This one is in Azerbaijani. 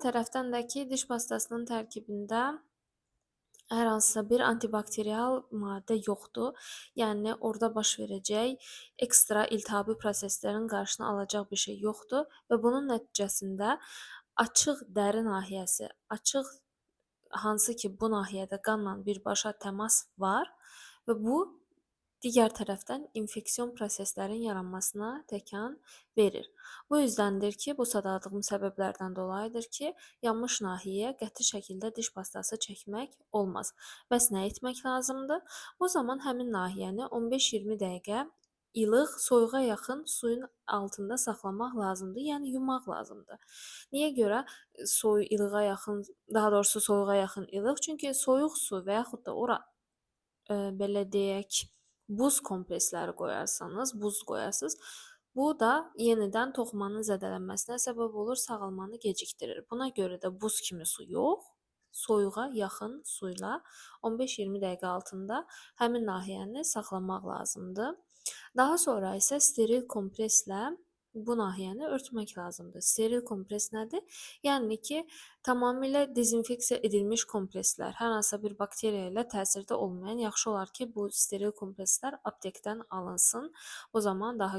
Tərəfdən də ki, diş pastasının tərkibində hər hansısa bir antibakterial maddə yoxdur. Yəni orada baş verəcək ekstra iltihabi proseslərin qarşısını alacaq bir şey yoxdur və bunun nəticəsində açıq dəri nahiyəsi, açıq hansı ki bu nahiyədə qanla birbaşa təmas var və bu digər tərəfdən infeksion proseslərin yaranmasına təkan verir. Bu yüzdəndir ki, bu sadadığım səbəblərdən dolayıdır ki, yanmış nahiyəyə qəti şəkildə diş pastası çəkmək olmaz. Bəs nə etmək lazımdır? O zaman həmin nahiyəni 15-20 dəqiqə ilıq, soyuğa yaxın suyun altında saxlamaq lazımdır, yəni yumaq lazımdır. Niyə görə ilığa yaxın, daha doğrusu soyuğa yaxın ilıq? Çünki soyuq su və yaxud da ora belə deyək, buz kompresləri qoyarsanız, buz qoyarsınız, bu da yenidən toxumanın zədələnməsinə səbəb olur, sağalmanı gecikdirir. Buna görə də buz kimi su yox, soyuğa yaxın su ilə 15-20 dəqiqə altında həmin nahiyəni saxlamaq lazımdır. Daha sonra isə steril kompreslə bu nahiyəni örtmək lazımdır. Steril kompres nədir? Yəni ki, tamamilə dezinfeksiya edilmiş kompreslər, hər hansısa bir bakteriya ilə təsirdə olmayan, yaxşı olar ki, bu steril kompreslər aptekdən alınsın. O zaman daha